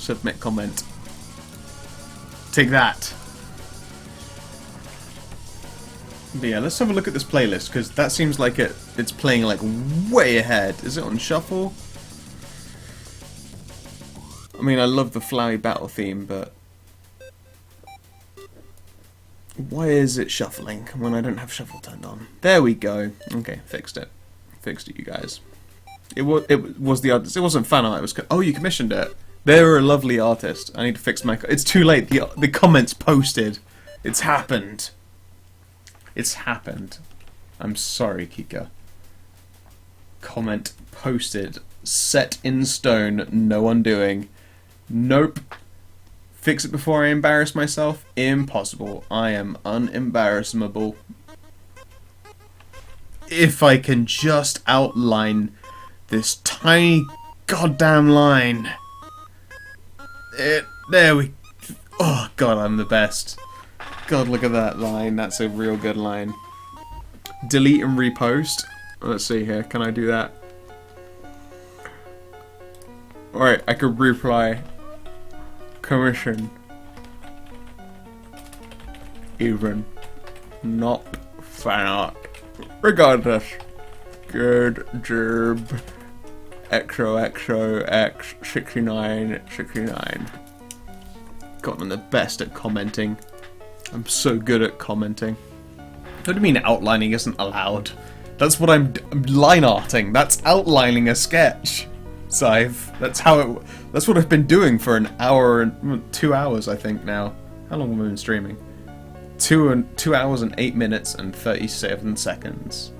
Submit comment. Take that. But yeah, let's have a look at this playlist, because that seems like it's playing like way ahead. Is it on shuffle? I mean, I love the flowery battle theme, but why is it shuffling when I don't have shuffle turned on? There we go. Okay, fixed it. Fixed it, you guys. It was the artist. It wasn't fan art. It was. Oh, you commissioned it. They're a lovely artist. I need to fix my. It's too late. The comments posted. It's happened. It's happened. I'm sorry, Kika. Comment posted. Set in stone. No undoing. Nope. Fix it before I embarrass myself? Impossible. I am unembarrassable. If I can just outline this tiny goddamn line. There we... Oh, God, I'm the best. God, look at that line. That's a real good line. Delete and repost. Let's see here. Can I do that? Alright, I could reply. Commission. Even. Not fan art. Regardless. Good job. XOXOX6969. God, I'm the best at commenting. I'm so good at commenting. What do you mean outlining isn't allowed? That's what I'm line arting. That's outlining a sketch. Scythe. That's what I've been doing for an hour and 2 hours, I think now. How long have I been streaming? 2 hours and 8 minutes and 37 seconds.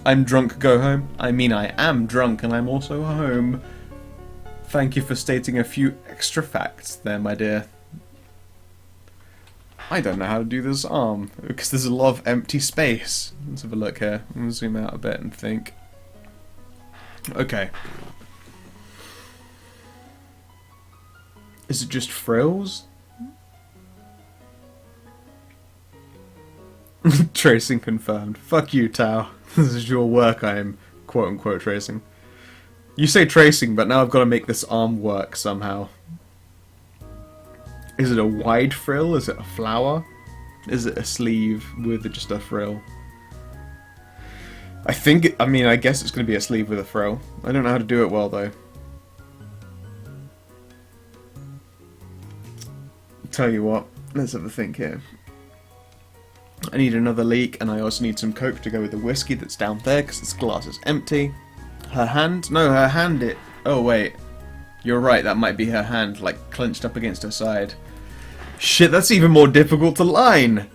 I'm drunk, go home. I mean, I am drunk and I'm also home. Thank you for stating a few extra facts there, my dear. I don't know how to do this arm, because there's a lot of empty space. Let's have a look here. I'm going to zoom out a bit and think. Okay. Is it just frills? Tracing confirmed. Fuck you, Tao. This is your work I am quote-unquote tracing. You say tracing, but now I've got to make this arm work somehow. Is it a wide frill? Is it a flower? Is it a sleeve with just a frill? I guess it's going to be a sleeve with a frill. I don't know how to do it well, though. Tell you what, let's have a think here. I need another leek, and I also need some Coke to go with the whiskey that's down there, because this glass is empty. Her hand? No, her hand Oh, wait. You're right, that might be her hand, like, clenched up against her side. Shit, that's even more difficult to line!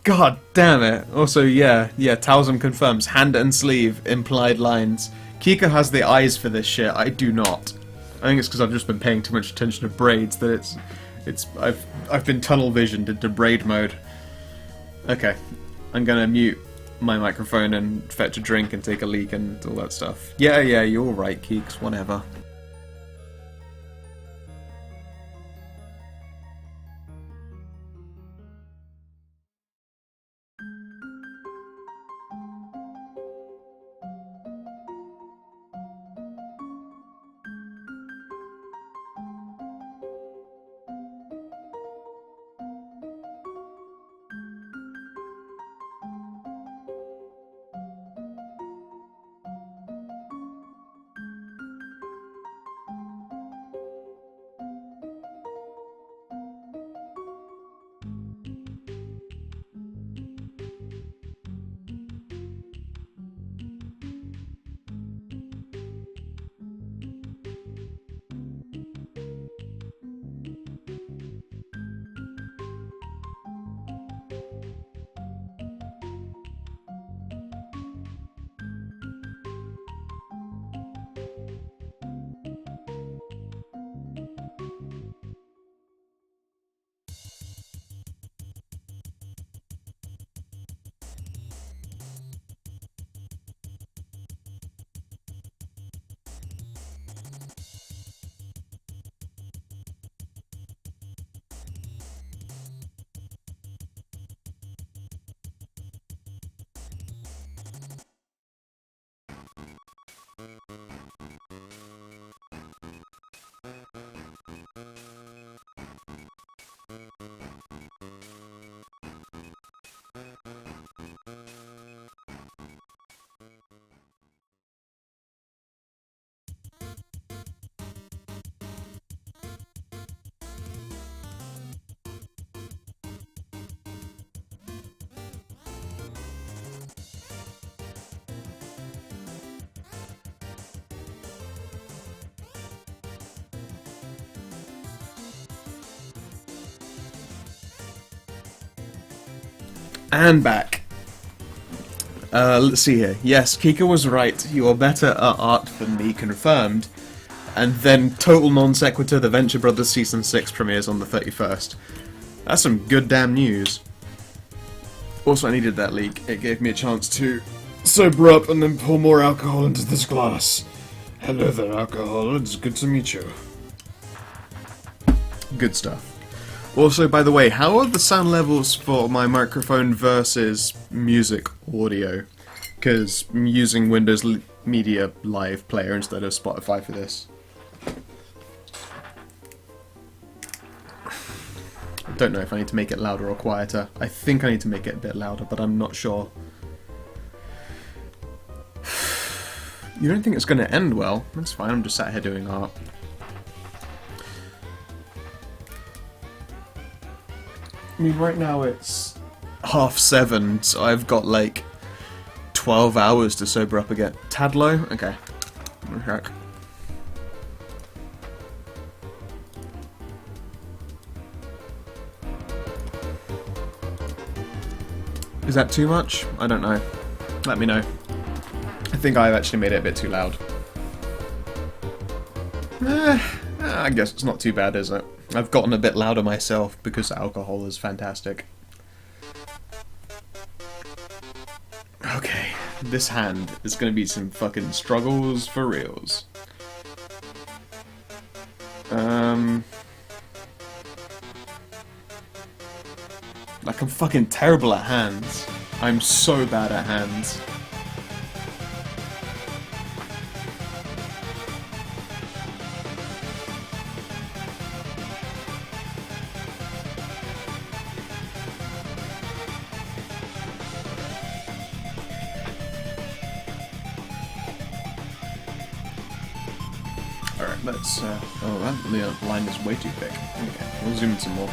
God damn it. Also, yeah, Taoism confirms. Hand and sleeve, implied lines. Kika has the eyes for this shit, I do not. I think it's because I've just been paying too much attention to braids that I've been tunnel visioned into braid mode. Okay, I'm gonna mute my microphone and fetch a drink and take a leak and all that stuff. Yeah, you're right, Keeks, whatever. And back. Let's see here. Yes, Kika was right. You are better at art than me, confirmed. And then, total non sequitur, the Venture Brothers Season 6 premieres on the 31st. That's some good damn news. Also, I needed that leak. It gave me a chance to sober up and then pour more alcohol into this glass. Hello there, alcohol. It's good to meet you. Good stuff. Also, by the way, how are the sound levels for my microphone versus music audio? Because I'm using Windows Media Live Player instead of Spotify for this. I don't know if I need to make it louder or quieter. I think I need to make it a bit louder, but I'm not sure. You don't think it's going to end well? That's fine, I'm just sat here doing art. I mean, right now it's 7:30, so I've got like 12 hours to sober up again. Tad low? Okay. Check. Is that too much? I don't know. Let me know. I think I've actually made it a bit too loud. I guess it's not too bad, is it? I've gotten a bit louder myself because alcohol is fantastic. Okay, this hand is gonna be some fucking struggles for reals. Like, I'm fucking terrible at hands. I'm so bad at hands. Alright, let's, oh, that line is way too thick. Okay, we'll zoom in some more.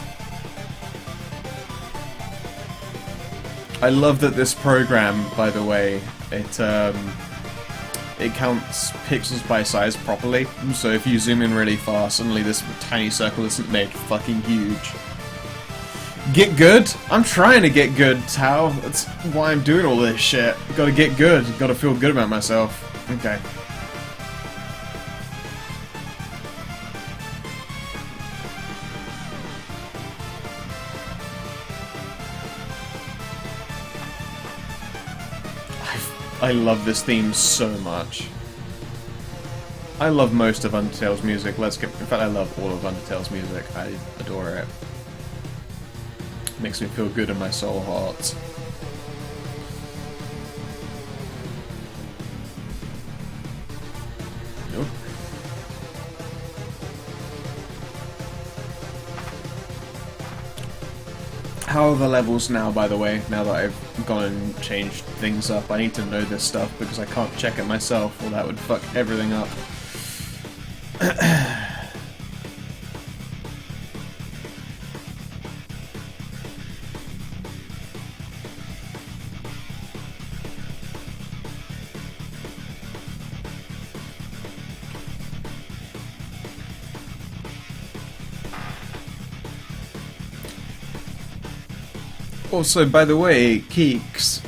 I love that this program, by the way, it counts pixels by size properly, so if you zoom in really far, suddenly this tiny circle isn't made fucking huge. Get good? I'm trying to get good, Tao. That's why I'm doing all this shit. Gotta get good. Gotta feel good about myself. Okay. I love this theme so much. I love most of Undertale's music. In fact, I love all of Undertale's music. I adore it. Makes me feel good in my soul heart. Nope. How are the levels now, by the way, now that I've gone and changed things up? I need to know this stuff because I can't check it myself, or that would fuck everything up. Also, by the way, Keeks,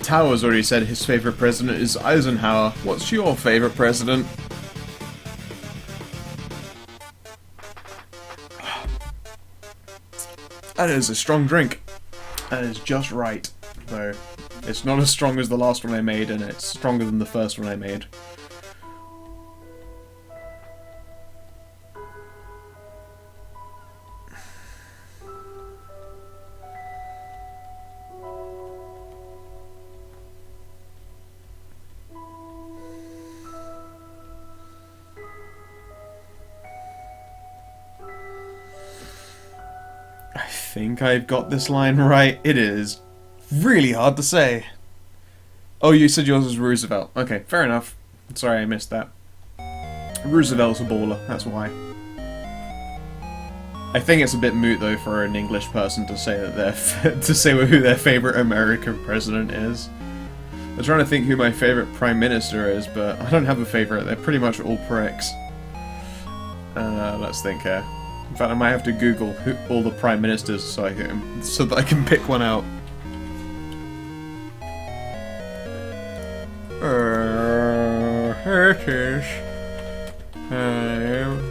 Tower's already said his favorite president is Eisenhower. What's your favorite president? That is a strong drink. That is just right, though. It's not as strong as the last one I made, and it's stronger than the first one I made. I think I've got this line right. It is really hard to say. Oh, you said yours was Roosevelt. Okay, fair enough. Sorry I missed that. Roosevelt's a baller, that's why. I think it's a bit moot though for an English person to say that they're who their favorite American president is. I'm trying to think who my favorite prime minister is, but I don't have a favorite. They're pretty much all pricks. Let's think here. In fact, I might have to Google all the prime ministers so that I can pick one out. hamsters.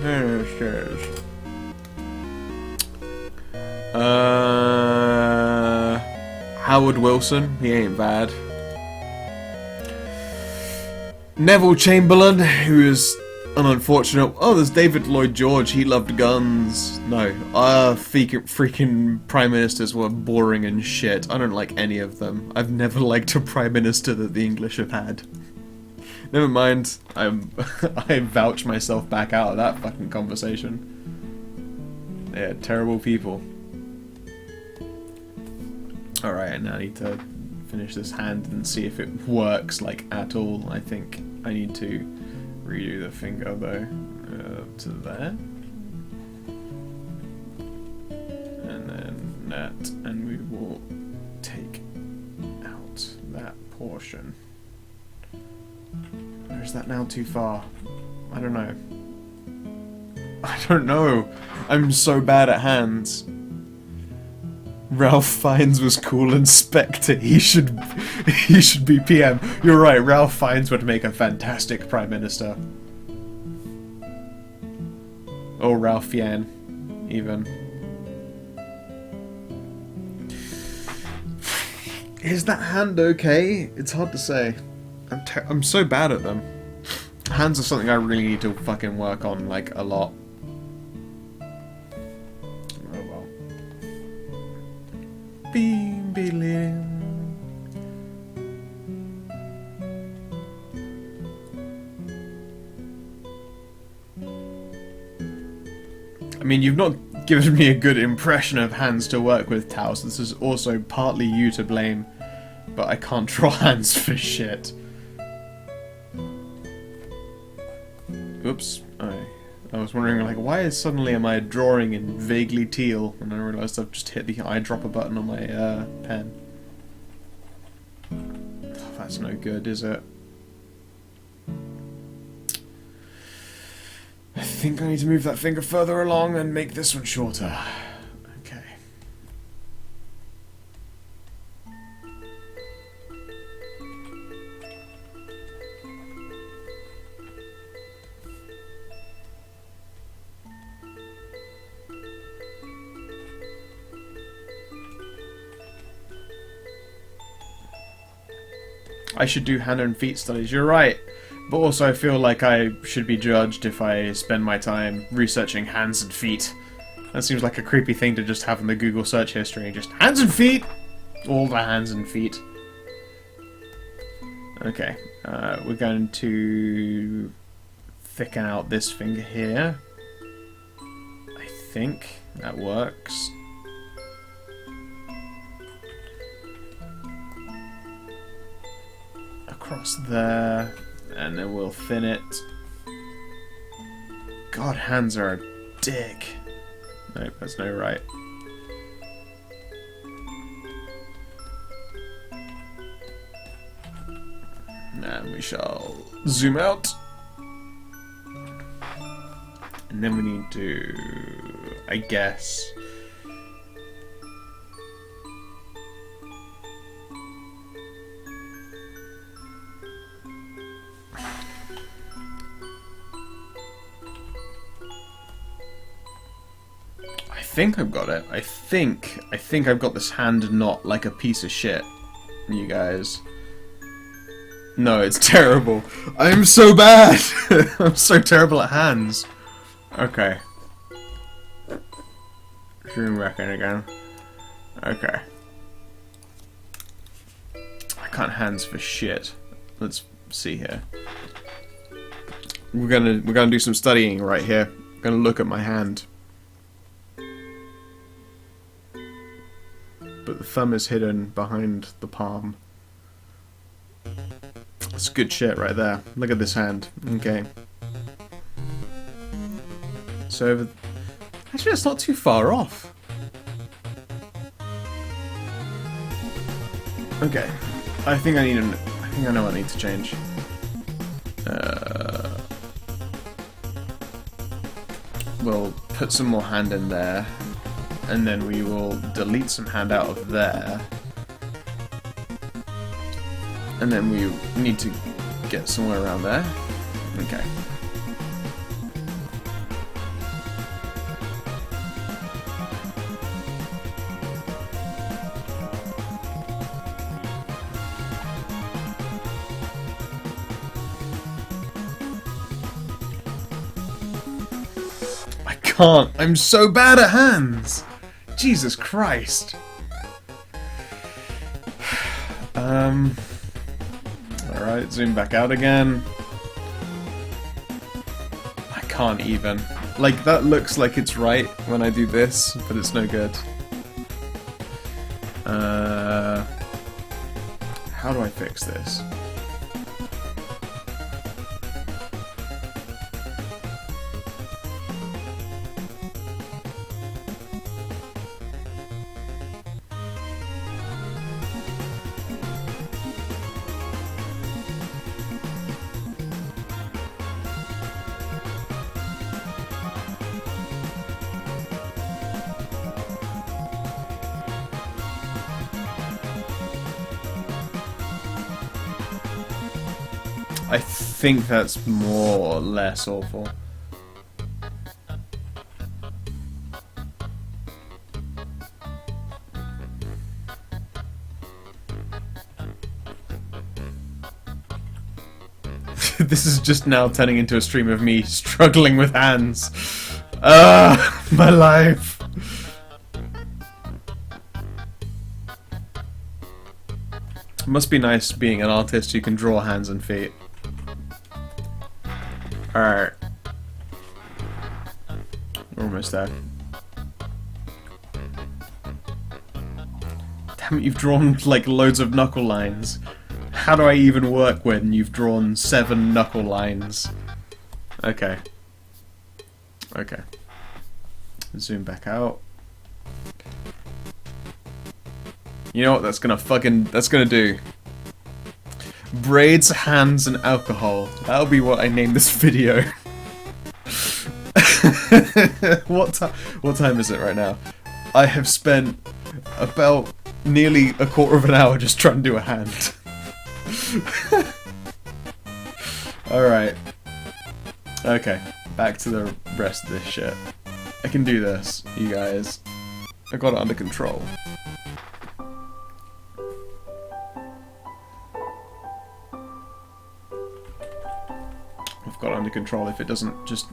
Hamsters. Howard Wilson, he ain't bad. Neville Chamberlain, who is an unfortunate... Oh, there's David Lloyd George, he loved guns. No, freaking prime ministers were boring and shit. I don't like any of them. I've never liked a prime minister that the English have had. Never mind, I vouch myself back out of that fucking conversation. Yeah, terrible people. Alright, now I need to finish this hand and see if it works, like, at all. I think I need to redo the finger, though, to there. And then that, and we will take out that portion. Or is that now too far? I don't know. I don't know. I'm so bad at hands. Ralph Fiennes was cool and Spectre. He should be PM. You're right. Ralph Fiennes would make a fantastic prime minister. Or Ralph Fiennes, even. Is that hand okay? It's hard to say. I'm so bad at them. Hands are something I really need to fucking work on, like, a lot. Oh well. Beam, beam. I mean, you've not given me a good impression of hands to work with, Tao, so this is also partly you to blame. But I can't draw hands for shit. Oops. I was wondering, like, why suddenly am I drawing in vaguely teal? And I realised I've just hit the eyedropper button on my pen. Oh, that's no good, is it? I think I need to move that finger further along and make this one shorter. Okay. I should do hand and feet studies, you're right. But also I feel like I should be judged if I spend my time researching hands and feet. That seems like a creepy thing to just have in the Google search history. Just hands and feet! All the hands and feet. Okay, we're going to thicken out this finger here. I think that works. Across there, and then we'll thin it. God, hands are a dick. Nope, that's no right. And we shall zoom out. And then we need to, I guess, I think I've got it. I think I've got this hand knot like a piece of shit. You guys. No, it's terrible. I'm so bad. I'm so terrible at hands. Okay. Zoom back in again. Okay. I can't hands for shit. Let's see here. We're gonna do some studying right here. I'm gonna look at my hand. But the thumb is hidden behind the palm. That's good shit right there. Look at this hand. Okay. So, actually, it's not too far off. Okay. I think I know what I need to change. We'll put some more hand in there. And then we will delete some hand out of there. And then we need to get somewhere around there. Okay. I can't. I'm so bad at hands. Jesus Christ. Alright, zoom back out again. I can't even. Like, that looks like it's right when I do this, but it's no good. How do I fix this? I think that's more or less awful. This is just now turning into a stream of me struggling with hands. My life. It must be nice being an artist who can draw hands and feet. Alright. We're almost there. Damn it, you've drawn like loads of knuckle lines. How do I even work when you've drawn 7 knuckle lines? Okay. Okay. Zoom back out. You know what that's gonna do? Braids, hands, and alcohol. That'll be what I name this video. What time is it right now? I have spent about nearly a quarter of an hour just trying to do a hand. Alright. Okay, back to the rest of this shit. I can do this, you guys. I got it under control. I've got it under control if it doesn't just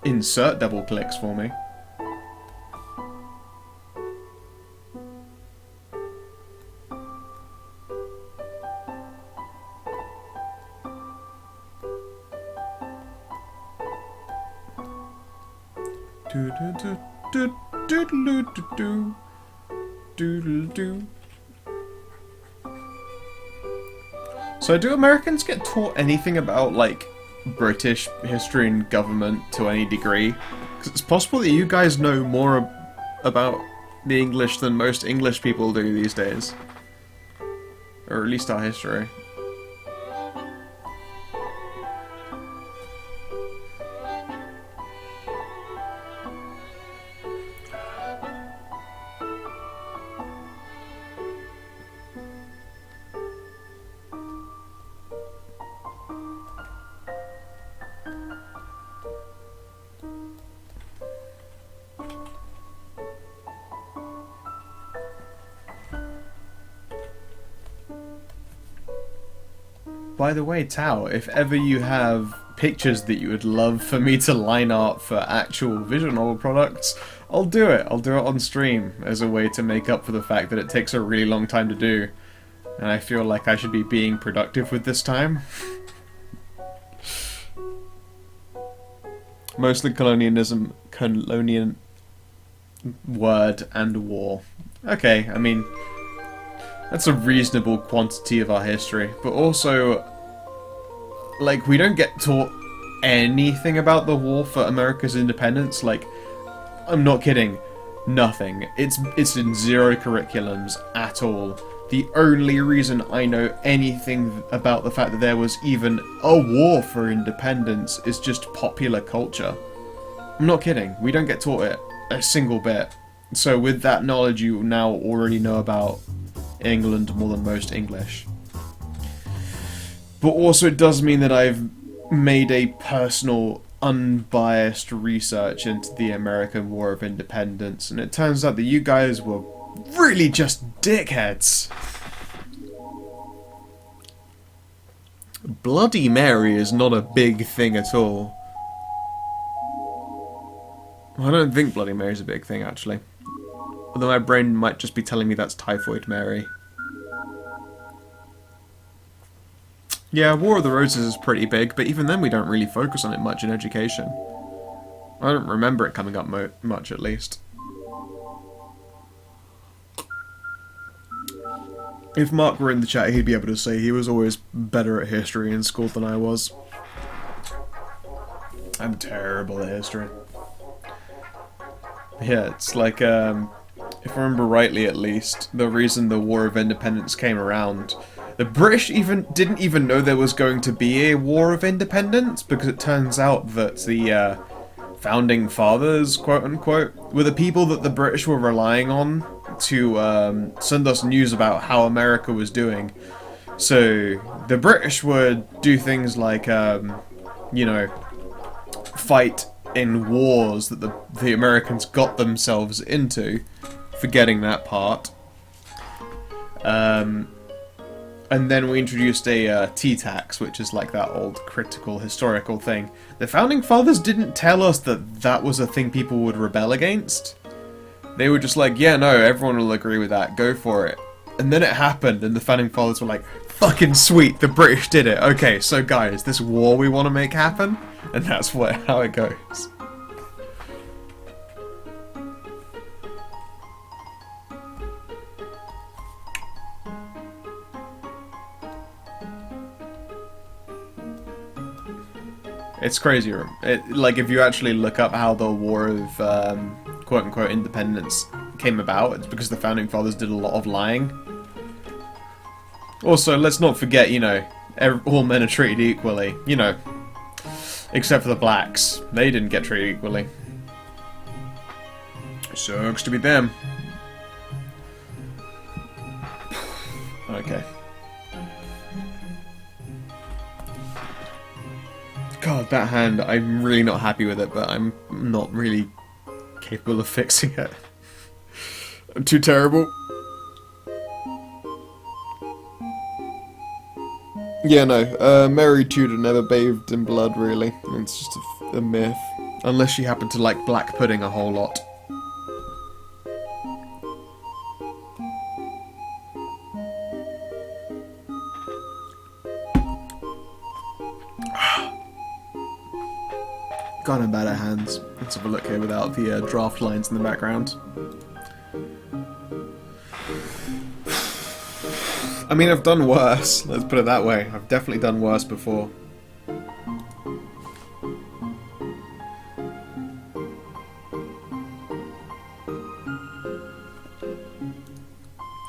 insert double clicks for me. So do Americans get taught anything about, like, British history and government to any degree? Because it's possible that you guys know more about the English than most English people do these days. Or at least our history. By the way, Tao, if ever you have pictures that you would love for me to line art for actual visual novel products, I'll do it. I'll do it on stream as a way to make up for the fact that it takes a really long time to do. And I feel like I should be being productive with this time. Mostly colonialism, word, and war. Okay, I mean, that's a reasonable quantity of our history, but also, like, we don't get taught anything about the war for America's independence. Like, I'm not kidding, nothing. It's in 0 curriculums at all. The only reason I know anything about the fact that there was even a war for independence is just popular culture. I'm not kidding, we don't get taught it a single bit. So with that knowledge, you now already know about England more than most English. But also it does mean that I've made a personal, unbiased research into the American War of Independence, and it turns out that you guys were really just dickheads. Bloody Mary is not a big thing at all. I don't think Bloody Mary's a big thing, actually. Although my brain might just be telling me that's Typhoid Mary. Yeah, War of the Roses is pretty big, but even then we don't really focus on it much in education. I don't remember it coming up much, at least. If Mark were in the chat, he'd be able to say he was always better at history in school than I was. I'm terrible at history. Yeah, it's like, if I remember rightly at least, the reason the War of Independence came around, the British didn't even know there was going to be a War of Independence, because it turns out that the founding fathers, quote-unquote, were the people that the British were relying on to send us news about how America was doing. So the British would do things like, you know, fight in wars that the Americans got themselves into, forgetting that part. And then we introduced a T-tax, which is like that old critical historical thing. The Founding Fathers didn't tell us that that was a thing people would rebel against. They were just like, yeah, no, everyone will agree with that, go for it. And then it happened, and the Founding Fathers were like, fucking sweet, the British did it. Okay, so guys, this war we want to make happen? And that's how it goes. It's crazy. Like, if you actually look up how the War of, quote-unquote, Independence came about, it's because the Founding Fathers did a lot of lying. Also, let's not forget, you know, all men are treated equally, you know, except for the blacks. They didn't get treated equally. Sucks to be them. Okay. God, that hand, I'm really not happy with it, but I'm not really capable of fixing it. I'm too terrible. Yeah, no, Mary Tudor never bathed in blood, really. It's just a myth. Unless she happened to like black pudding a whole lot. God, I'm bad at hands. Let's have a look here without the draft lines in the background. I mean, I've done worse. Let's put it that way. I've definitely done worse before.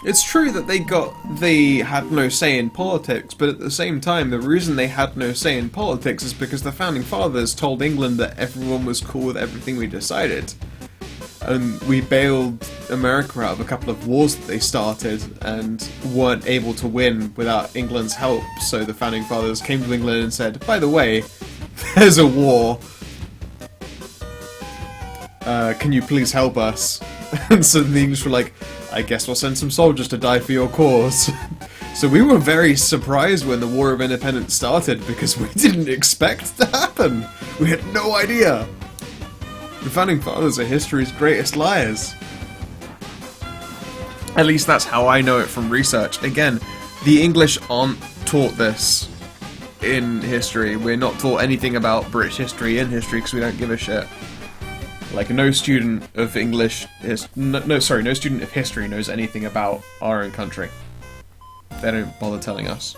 It's true that they had no say in politics, but at the same time, the reason they had no say in politics is because the Founding Fathers told England that everyone was cool with everything we decided. And we bailed America out of a couple of wars that they started and weren't able to win without England's help, so the Founding Fathers came to England and said, by the way, there's a war. Can you please help us? And so the English were like, I guess we'll send some soldiers to die for your cause. So we were very surprised when the War of Independence started, because we didn't expect it to happen. We had no idea. The Founding Fathers are history's greatest liars. At least that's how I know it from research. Again, the English aren't taught this in history. We're not taught anything about British history in history because we don't give a shit. Like, no student of no student of history knows anything about our own country. They don't bother telling us.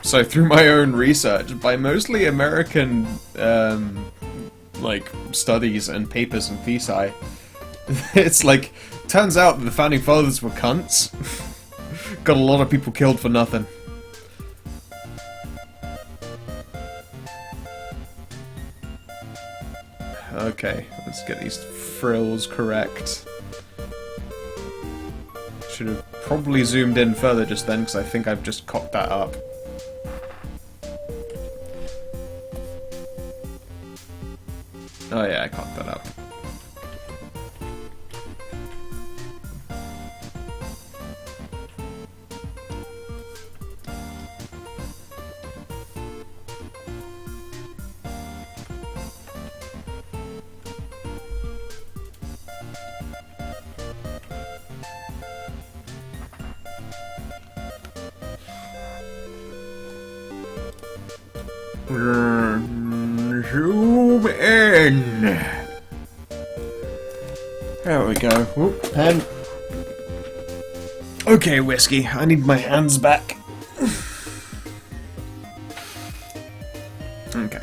So through my own research, by mostly American, like, studies and papers and thesis, it's like, turns out that the Founding Fathers were cunts. Got a lot of people killed for nothing. Okay, let's get these frills correct. Should have probably zoomed in further just then, because I think I've just cocked that up. Oh yeah, I cocked that up. Zoom in. There we go. Whoop, pen. Okay, whiskey. I need my hands back. Okay.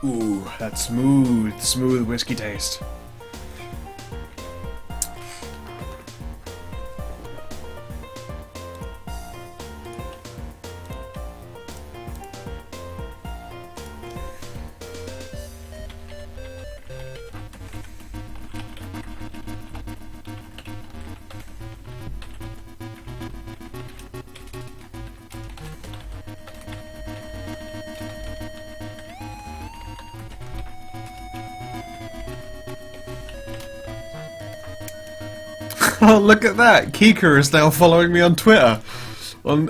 Ooh, that smooth whiskey taste. Oh, look at that! Kika is now following me on Twitter. On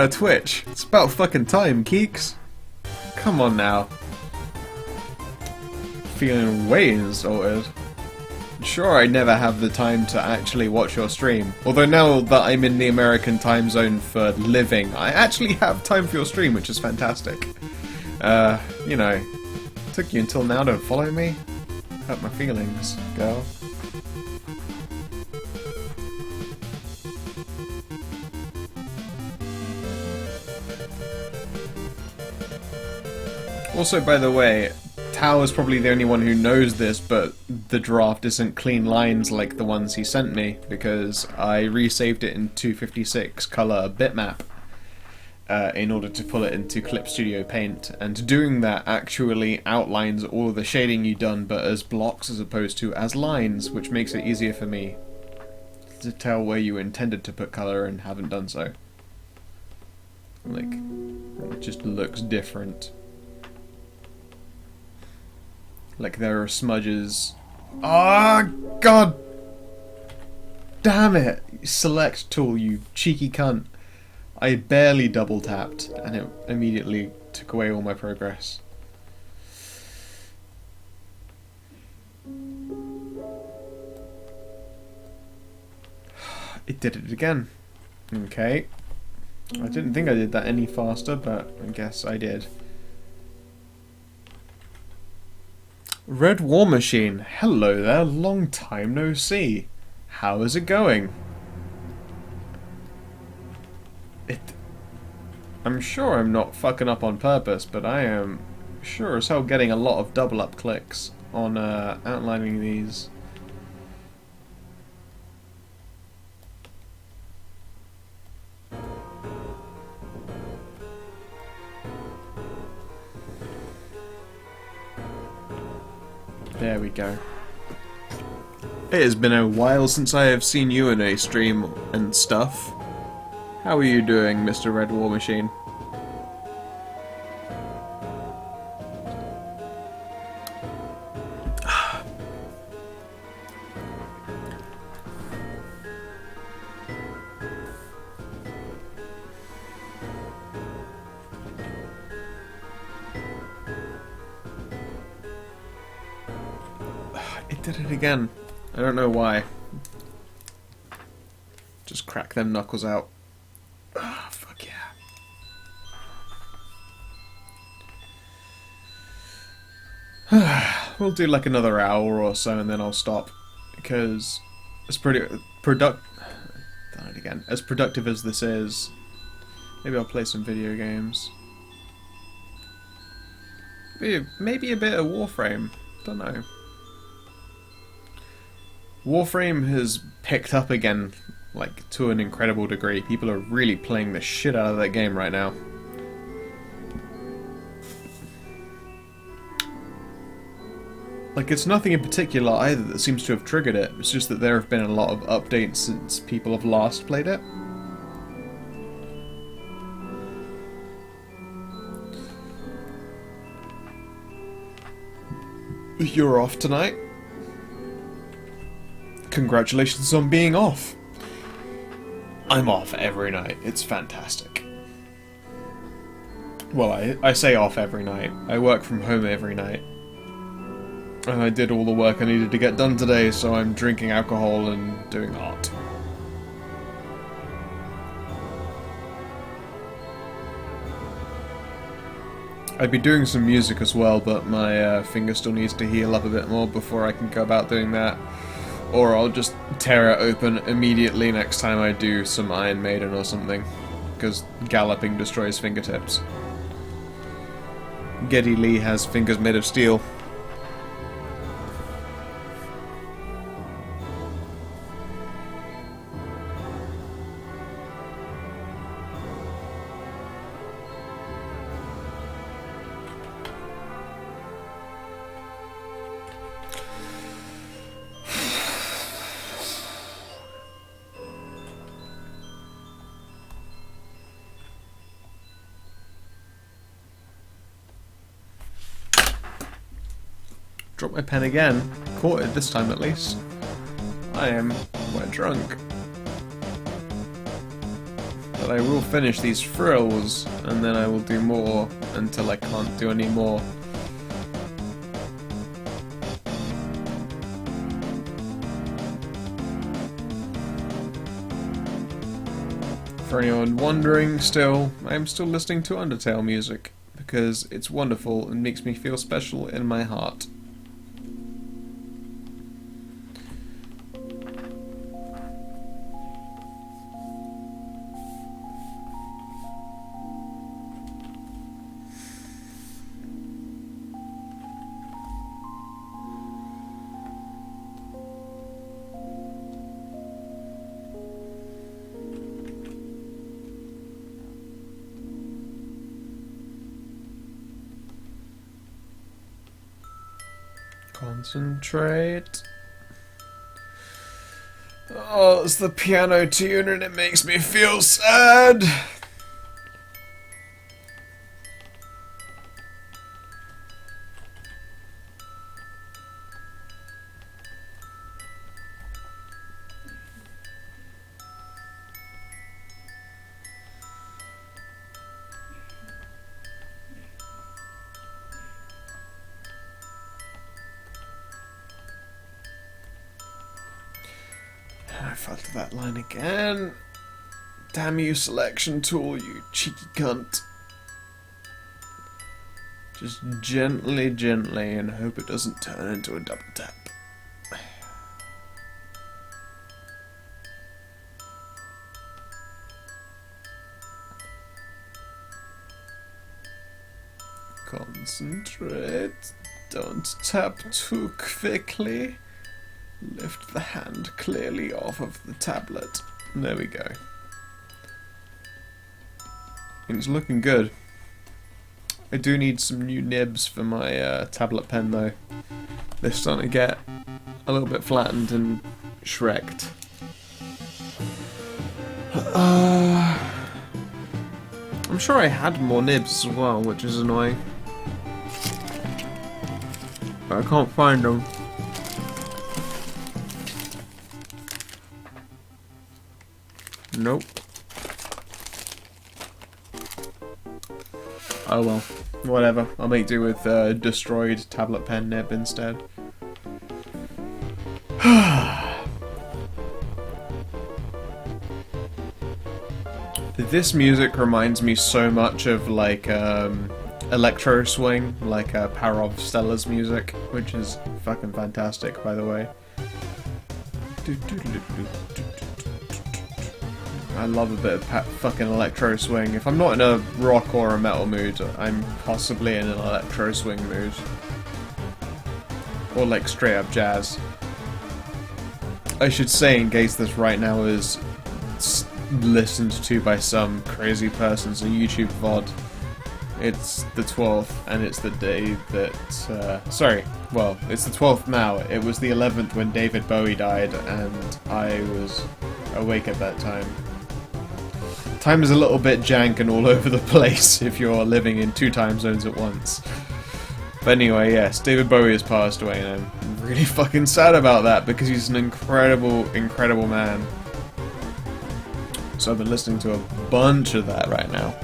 Twitch. It's about fucking time, Keeks. Come on now. Feeling way insulted. Sure, I never have the time to actually watch your stream. Although now that I'm in the American time zone for living, I actually have time for your stream, which is fantastic. You know, took you until now to follow me? Hurt my feelings, girl. Also, by the way, Tao is probably the only one who knows this, but the draft isn't clean lines like the ones he sent me, because I resaved it in 256 color bitmap in order to pull it into Clip Studio Paint, and doing that actually outlines all of the shading you've done, but as blocks as opposed to as lines, which makes it easier for me to tell where you intended to put color and haven't done so. Like, it just looks different. Like there are smudges. Ah, oh, god damn it! Select tool, you cheeky cunt. I barely double tapped and it immediately took away all my progress. It did it again. Okay. I didn't think I did that any faster, but I guess I did. Red War Machine, hello there, long time no see. How is it going? I'm sure I'm not fucking up on purpose, but I am sure as hell getting a lot of double up clicks on outlining these. There we go. It has been a while since I have seen you in a stream and stuff. How are you doing, Mr. Red War Machine? It did it again. I don't know why. Just crack them knuckles out. Ah, fuck yeah. We'll do like another hour or so and then I'll stop. Because as done it again. As productive as this is, maybe I'll play some video games. Maybe a bit of Warframe. Don't know. Warframe has picked up again, like, to an incredible degree. People are really playing the shit out of that game right now. Like, it's nothing in particular either that seems to have triggered it. It's just that there have been a lot of updates since people have last played it. You're off tonight? Congratulations on being off. I'm off every night. It's fantastic. Well, I say off every night. I work from home every night. And I did all the work I needed to get done today, so I'm drinking alcohol and doing art. I'd be doing some music as well, but my finger still needs to heal up a bit more before I can go about doing that. Or I'll just tear it open immediately next time I do some Iron Maiden or something. Because galloping destroys fingertips. Geddy Lee has fingers made of steel. Drop my pen again. Caught it this time at least. I am quite drunk. But I will finish these frills, and then I will do more until I can't do any more. For anyone wondering still, I am still listening to Undertale music, because it's wonderful and makes me feel special in my heart. Concentrate. Oh, it's the piano tune and it makes me feel sad. I fucked that line again. Damn you, selection tool, you cheeky cunt. Just gently, gently, and hope it doesn't turn into a double tap. Concentrate. Don't tap too quickly. Lift the hand clearly off of the tablet. There we go. It's looking good. I do need some new nibs for my tablet pen though. They're starting to get a little bit flattened and shreked. I'm sure I had more nibs as well, which is annoying. But I can't find them. Nope. Oh well, whatever. I'll make do with destroyed tablet pen nib instead. This music reminds me so much of like electro swing, like Power of Stella's music, which is fucking fantastic, by the way. I love a bit of fucking electro swing. If I'm not in a rock or a metal mood, I'm possibly in an electro swing mood. Or like straight up jazz. I should say, in case this right now is listened to by some crazy person's a YouTube VOD, It's the 12th, and it's the day that, sorry, well, it's the 12th now. It was the 11th when David Bowie died, and I was awake at that time. Time is a little bit jank and all over the place if you're living in 2 time zones at once. But anyway, yes, David Bowie has passed away, and I'm really fucking sad about that, because he's an incredible, incredible man. So I've been listening to a bunch of that right now.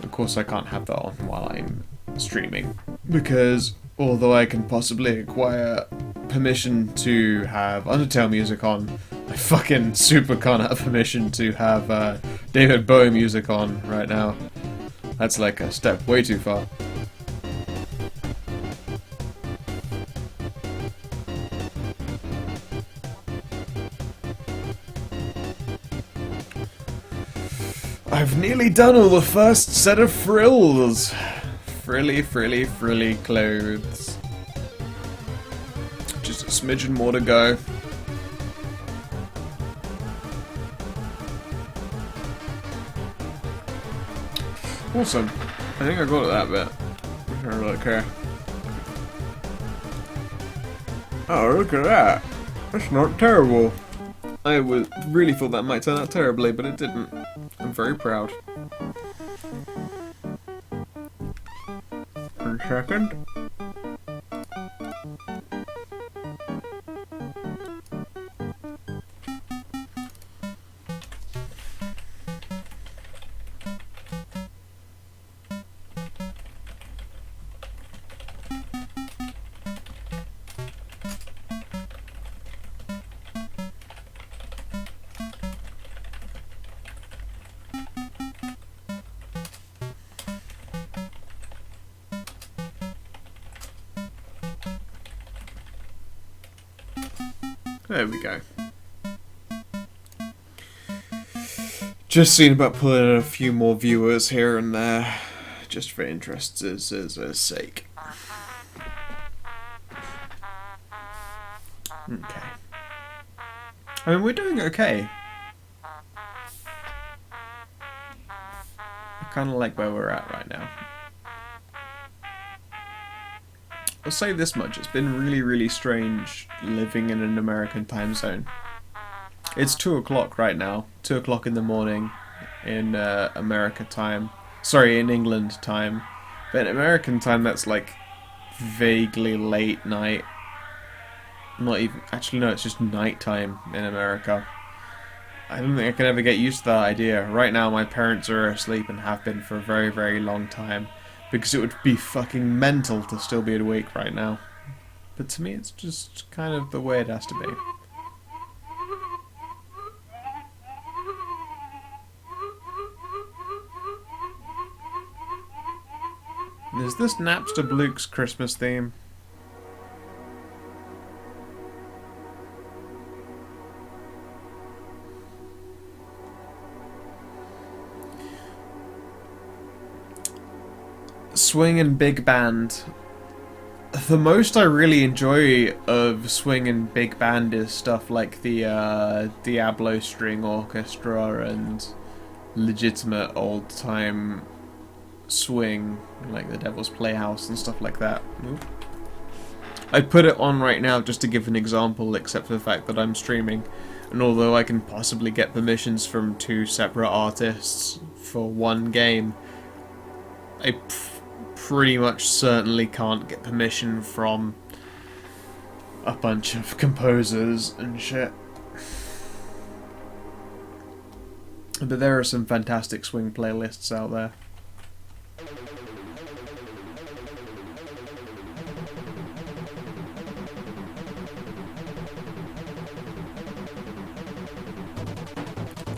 Of course, I can't have that on while I'm streaming, because although I can possibly acquire permission to have Undertale music on, I fucking super can't have permission to have David Bowie music on right now. That's like a step way too far. I've nearly done all the first set of frills. Frilly, frilly, frilly clothes. Just a smidgen more to go. Awesome. I think I got it that bit. I don't really care. Oh, look at that. That's not terrible. I really thought that might turn out terribly, but it didn't. I'm very proud. 1 second. There we go. Just seeing about pulling in a few more viewers here and there, just for interest's sake. Okay. I mean, we're doing okay. I kind of like where we're at right now. I'll say this much, it's been really, really strange living in an American time zone. It's 2 o'clock right now, 2 o'clock in the morning in America time. Sorry, in England time. But in American time, that's like vaguely late night. Not even, actually no, it's just nighttime in America. I don't think I can ever get used to that idea. Right now my parents are asleep and have been for a very, very long time. Because it would be fucking mental to still be awake right now. But to me it's just kind of the way it has to be. Is this Napster Bluke's Christmas theme? Swing and big band. The most I really enjoy of swing and big band is stuff like the Diablo String Orchestra and legitimate old-time swing, like the Devil's Playhouse and stuff like that. Oop. I'd put it on right now just to give an example, except for the fact that I'm streaming, and although I can possibly get permissions from 2 separate artists for 1 game, I pretty much certainly can't get permission from a bunch of composers and shit. But there are some fantastic swing playlists out there.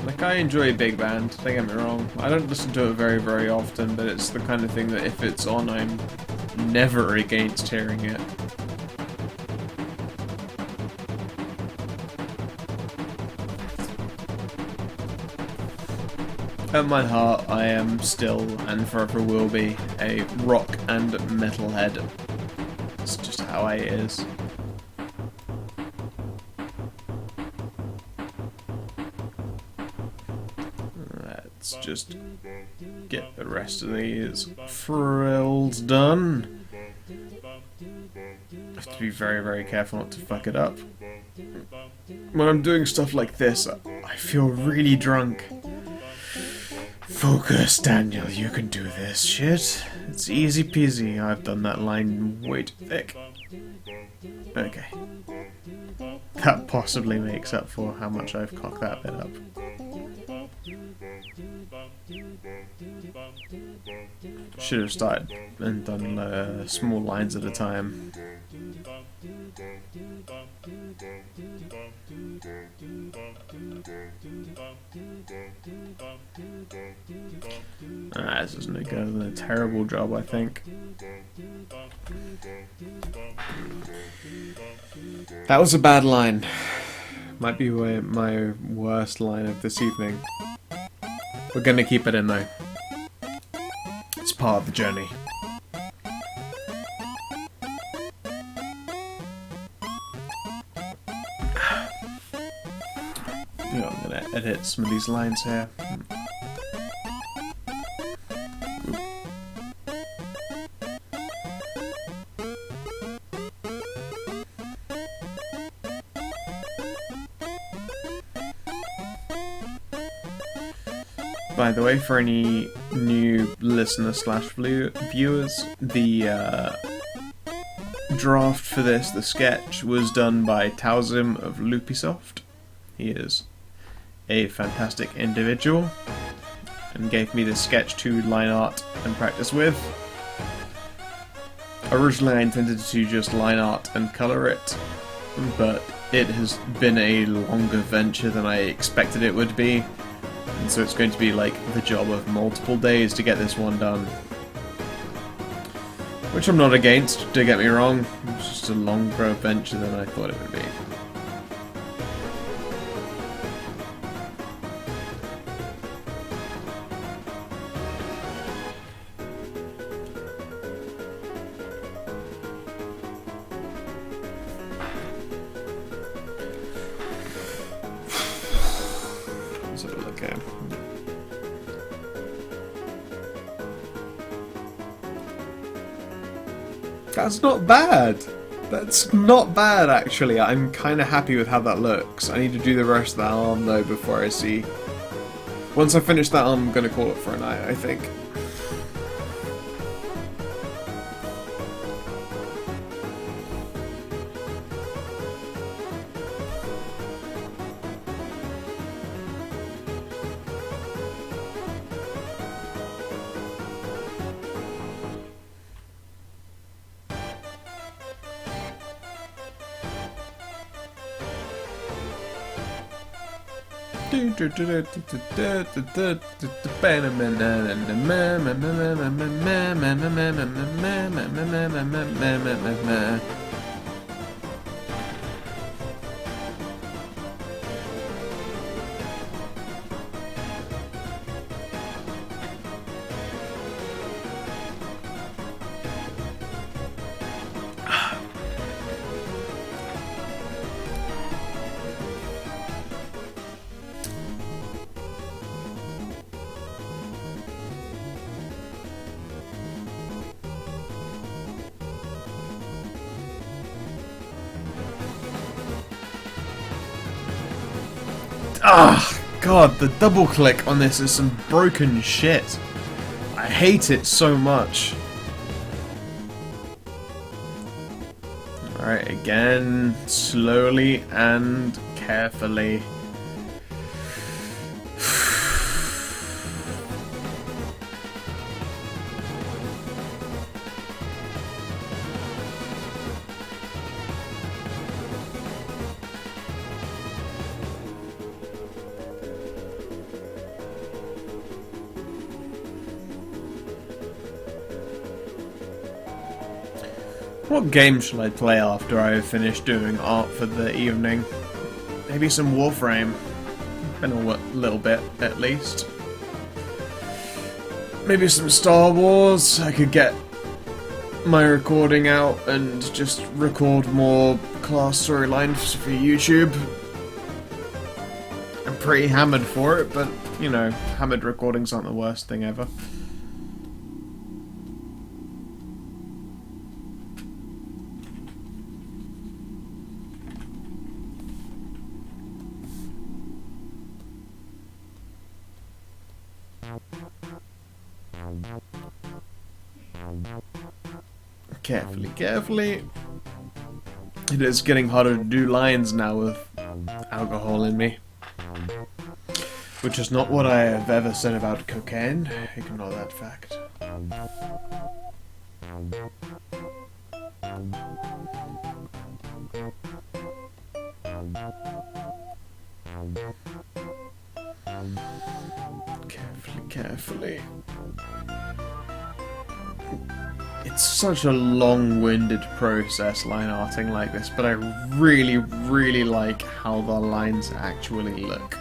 Like, I enjoy big band, don't get me wrong. I don't listen to it very, very often, but it's the kind of thing that if it's on, I'm never against hearing it. At my heart, I am still, and forever will be, a rock and metalhead. It's just how I is. Let's just get the rest of these frills done. I have to be very, very careful not to fuck it up. When I'm doing stuff like this, I feel really drunk. Focus, Daniel, you can do this shit. It's easy peasy. I've done that line way too thick. Okay. That possibly makes up for how much I've cocked that bit up. Should have started and done small lines at a time. This isn't a good, a terrible job, I think. That was a bad line. Might be my worst line of this evening. We're gonna keep it in though. It's part of the journey. Yeah, I'm gonna edit some of these lines here. By the way, for any new listener/viewers, the draft for this, the sketch, was done by Taozim of Loopysoft. He is a fantastic individual and gave me this sketch to line art and practice with. Originally I intended to just line art and colour it, but it has been a longer venture than I expected it would be. And so it's going to be like the job of multiple days to get this one done. Which I'm not against, don't get me wrong. It's just a longer venture than I thought it would be. Let's have a look here. That's not bad. That's not bad, actually. I'm kind of happy with how that looks. I need to do the rest of that arm, though, before I see. Once I finish that arm, I'm going to call it for a night, I think. Ah, God, the double click on this is some broken shit. I hate it so much. Alright, again, slowly and carefully. What game shall I play after I have finished doing art for the evening? Maybe some Warframe. Been a little bit, at least. Maybe some Star Wars. I could get my recording out and just record more class storylines for YouTube. I'm pretty hammered for it, but, you know, hammered recordings aren't the worst thing ever. Carefully, carefully. It is getting harder to do lines now with alcohol in me. Which is not what I have ever said about cocaine. Ignore that fact. Carefully, carefully. It's such a long-winded process, line arting like this, but I really, really like how the lines actually look.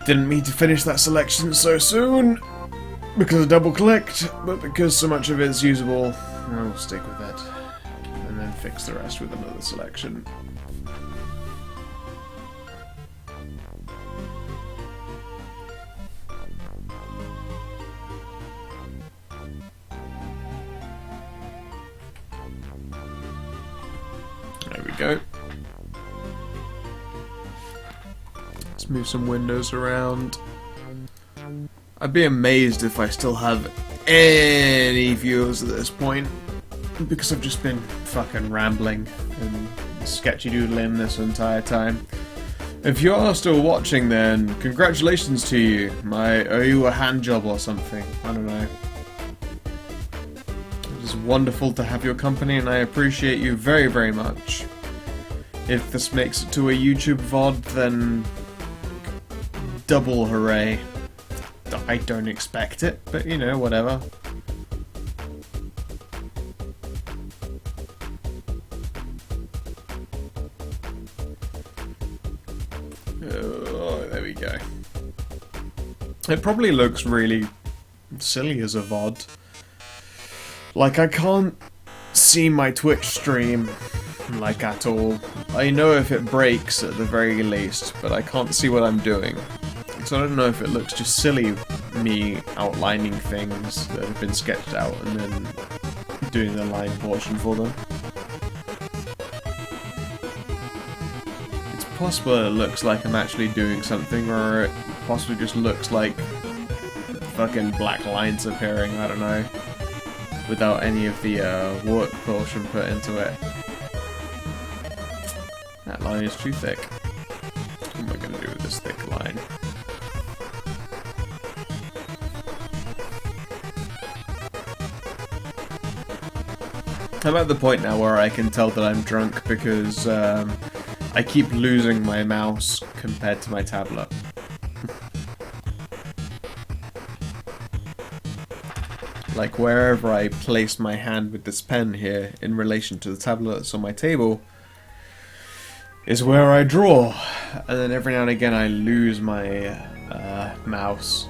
Didn't mean to finish that selection so soon, because I double-clicked, but because so much of it is usable, I'll stick with it, and then fix the rest with another selection. There we go. Let's move some windows around. I'd be amazed if I still have any viewers at this point, because I've just been fucking rambling and sketchy doodling this entire time. If you are still watching, then congratulations to you. I owe you a hand job or something. I don't know. It is wonderful to have your company, and I appreciate you very, very much. If this makes it to a YouTube VOD, then double hooray. I don't expect it, but you know, whatever. Oh, there we go. It probably looks really silly as a VOD. Like, I can't see my Twitch stream, like, at all. I know if it breaks at the very least, but I can't see what I'm doing. So I don't know if it looks just silly, me outlining things that have been sketched out and then doing the line portion for them. It's possible it looks like I'm actually doing something, or it possibly just looks like fucking black lines appearing, I don't know, without any of the work portion put into it. That line is too thick. What am I going to do with this thick line? I'm at the point now where I can tell that I'm drunk because I keep losing my mouse compared to my tablet. Like, wherever I place my hand with this pen here in relation to the tablet that's on my table is where I draw, and then every now and again I lose my mouse.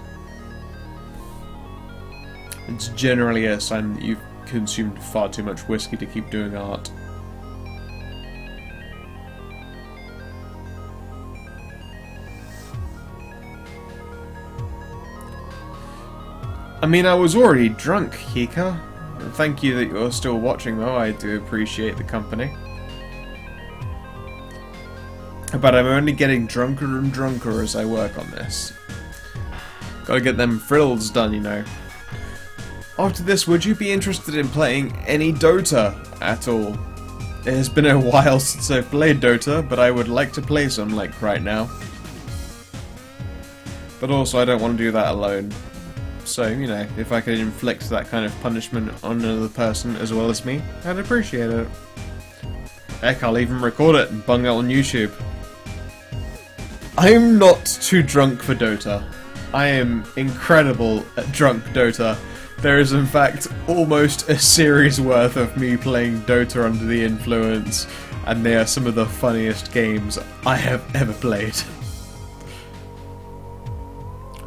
It's generally a sign that you've consumed far too much whiskey to keep doing art. I mean, I was already drunk, Kika. Thank you that you're still watching, though. I do appreciate the company. But I'm only getting drunker and drunker as I work on this. Gotta get them frills done, you know. After this, would you be interested in playing any Dota at all? It has been a while since I've played Dota, but I would like to play some, like, right now. But also, I don't want to do that alone. So, you know, if I could inflict that kind of punishment on another person as well as me, I'd appreciate it. Heck, I'll even record it and bung it on YouTube. I'm not too drunk for Dota. I am incredible at drunk Dota. There is in fact almost a series worth of me playing Dota under the influence, and they are some of the funniest games I have ever played.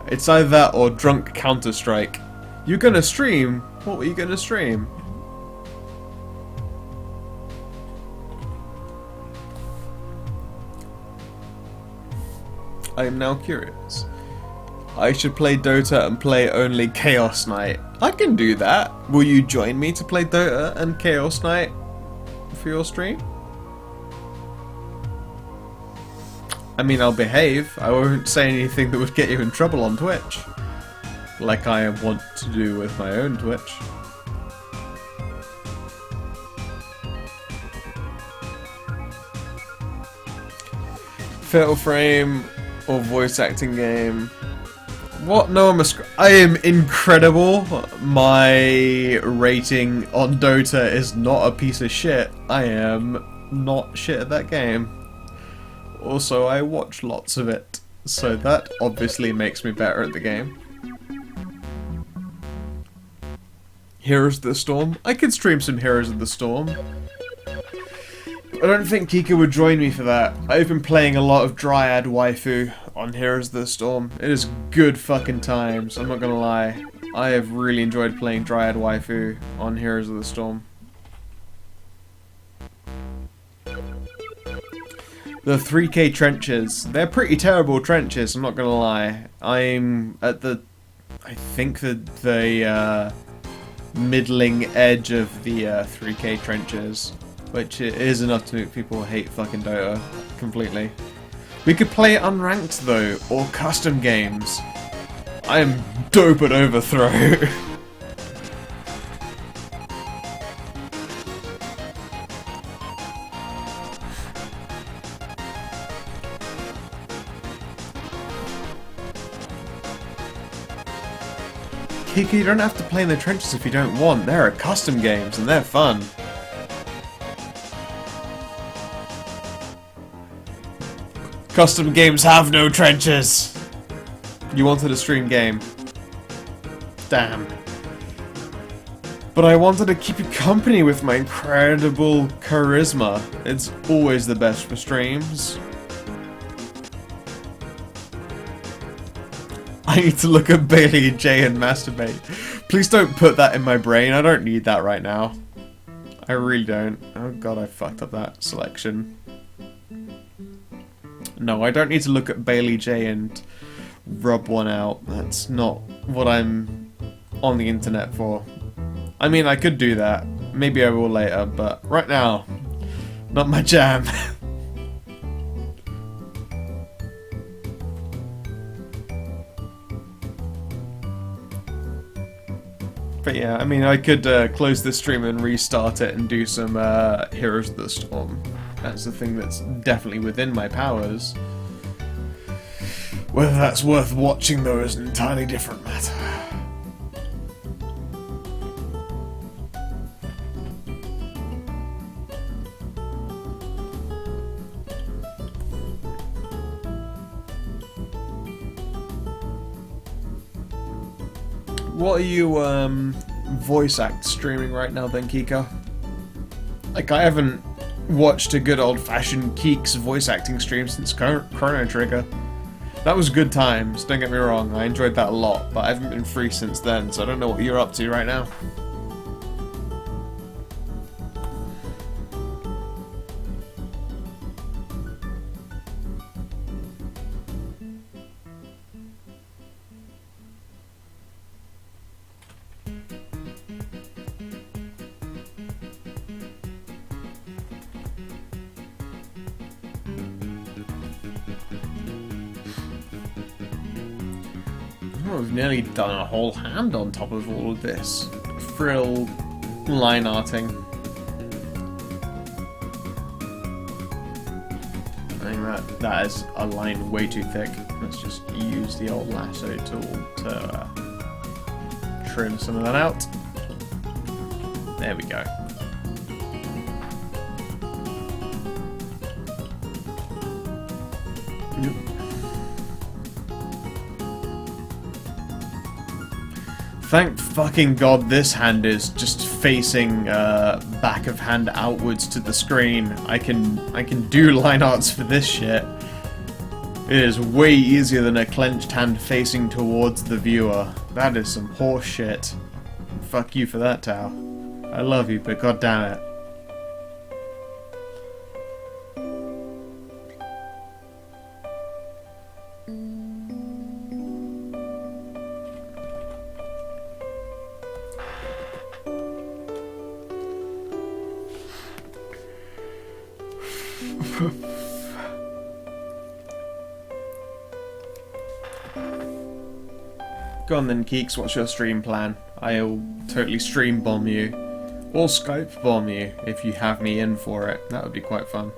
It's either that or drunk Counter-Strike. You're gonna stream? What were you gonna stream? I am now curious. I should play Dota and play only Chaos Knight. I can do that. Will you join me to play Dota and Chaos Knight for your stream? I mean, I'll behave. I won't say anything that would get you in trouble on Twitch. Like I want to do with my own Twitch. Fatal Frame or voice acting game. What? No, I am incredible. My rating on Dota is not a piece of shit. I am not shit at that game. Also, I watch lots of it, so that obviously makes me better at the game. Heroes of the Storm? I could stream some Heroes of the Storm. I don't think Kika would join me for that. I've been playing a lot of Dryad Waifu on Heroes of the Storm. It is good fucking times, I'm not gonna lie. I have really enjoyed playing Dryad Waifu on Heroes of the Storm. The 3K trenches. They're pretty terrible trenches, I'm not gonna lie. I'm at the... I think the middling edge of the 3K trenches, which is enough to make people hate fucking Dota completely. We could play it unranked though, or custom games. I am dope at Overthrow. Kika, you don't have to play in the trenches if you don't want. There are custom games and they're fun. Custom games have no trenches! You wanted a stream game. Damn. But I wanted to keep you company with my incredible charisma. It's always the best for streams. I need to look at Bailey J and masturbate. Please don't put that in my brain. I don't need that right now. I really don't. Oh god, I fucked up that selection. No, I don't need to look at Bailey J and rub one out. That's not what I'm on the internet for. I mean, I could do that. Maybe I will later, but right now, not my jam. But yeah, I mean, I could close this stream and restart it and do some Heroes of the Storm. That's the thing that's definitely within my powers. Whether that's worth watching, though, is an entirely different matter. What are you, voice act streaming right now then, Kika? Like, I haven't watched a good old-fashioned Keek's voice acting stream since Chrono Trigger. That was good times, don't get me wrong, I enjoyed that a lot, but I haven't been free since then, so I don't know what you're up to right now. Oh, we've nearly done a whole hand on top of all of this frill line arting. I think that is a line way too thick. Let's just use the old lasso tool to trim some of that out. There we go. Yep. Thank fucking god this hand is just facing back of hand outwards to the screen. I can do line arts for this shit. It is way easier than a clenched hand facing towards the viewer. That is some horse shit. Fuck you for that, Tao. I love you, but god damn it. Go on then, Keeks, what's your stream plan? I'll totally stream bomb you. Or Skype bomb you, if you have me in for it. That would be quite fun.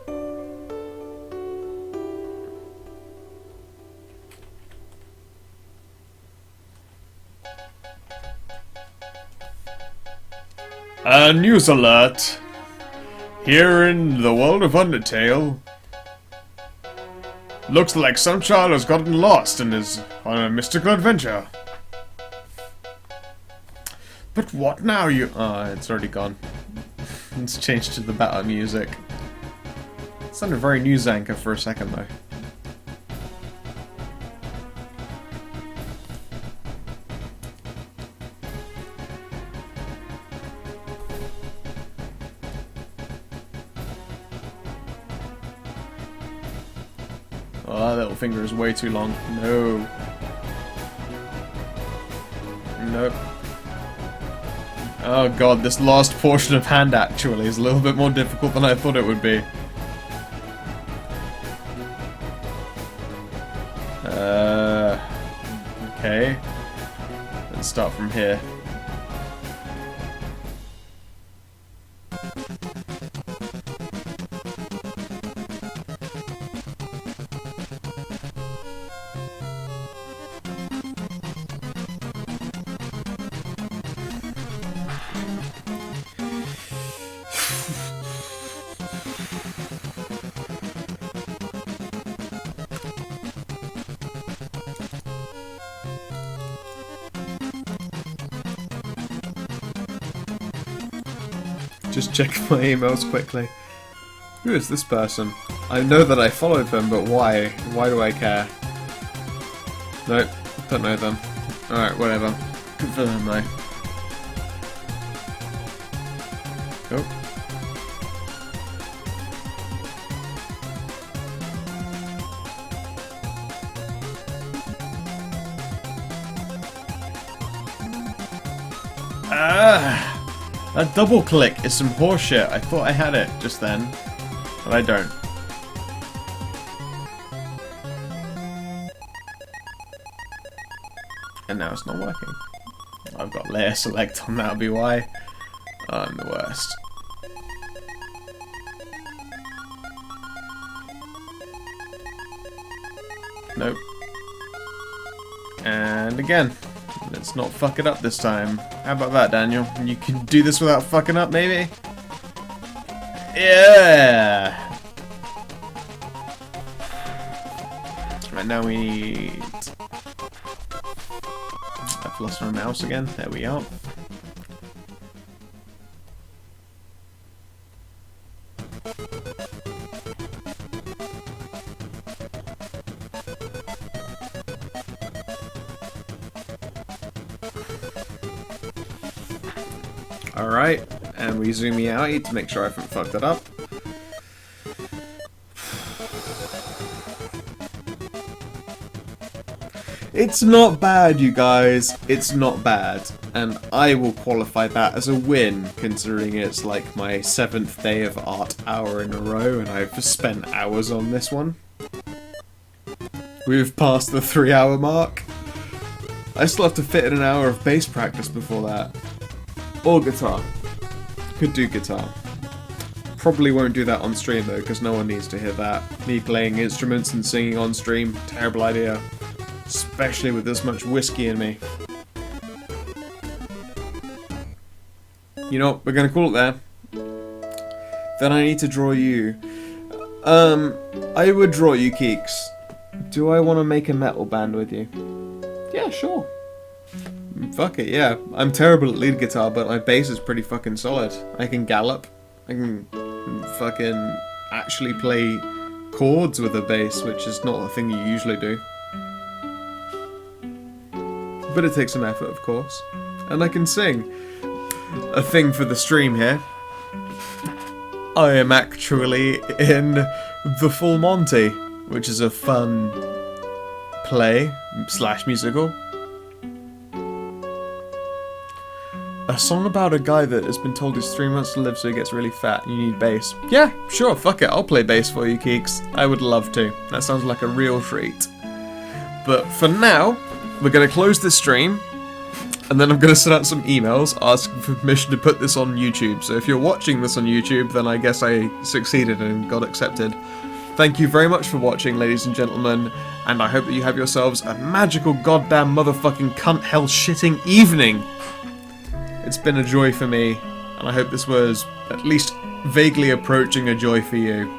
A news alert! Here in the world of Undertale, looks like some child has gotten lost and is on a mystical adventure. But what now, you... Oh, it's already gone. It's changed to the battle music. It sounded very news anchor for a second, though. Oh, that little finger is way too long. No. Nope. Oh god, this last portion of hand actually is a little bit more difficult than I thought it would be. Okay. Let's start from here. Just check my emails quickly. Who is this person? I know that I followed them, but why? Why do I care? Nope, don't know them. Alright, whatever. Good for them though. Oh. That double click is some horseshit. I thought I had it just then, but I don't. And now it's not working. I've got layer select on, that'll be why. I'm the worst. Nope. And again. Let's not fuck it up this time. How about that, Daniel? You can do this without fucking up, maybe? Yeah! Right, now we need... I've lost my mouse again. There we are. Alright, and we zoom out to make sure I haven't fucked it up. It's not bad, you guys. It's not bad. And I will qualify that as a win, considering it's like my 7th day of art hour in a row, and I've spent hours on this one. We've passed the 3-hour mark. I still have to fit in an hour of bass practice before that. Or guitar. Could do guitar. Probably won't do that on stream though, because no one needs to hear that. Me playing instruments and singing on stream, terrible idea. Especially with this much whiskey in me. You know, we're gonna call it there. Then I need to draw you. I would draw you, Keeks. Do I want to make a metal band with you? Yeah, sure. Fuck it, yeah. I'm terrible at lead guitar, but my bass is pretty fucking solid. I can gallop. I can fucking actually play chords with a bass, which is not a thing you usually do. But it takes some effort, of course. And I can sing. A thing for the stream here. I am actually in The Full Monty, which is a fun play / musical. A song about a guy that has been told he's 3 months to live, so he gets really fat and you need bass. Yeah, sure, fuck it, I'll play bass for you, Keeks. I would love to. That sounds like a real treat. But for now, we're going to close this stream, and then I'm going to send out some emails asking for permission to put this on YouTube. So if you're watching this on YouTube, then I guess I succeeded and got accepted. Thank you very much for watching, ladies and gentlemen, and I hope that you have yourselves a magical goddamn motherfucking cunt hell shitting evening. It's been a joy for me, and I hope this was at least vaguely approaching a joy for you.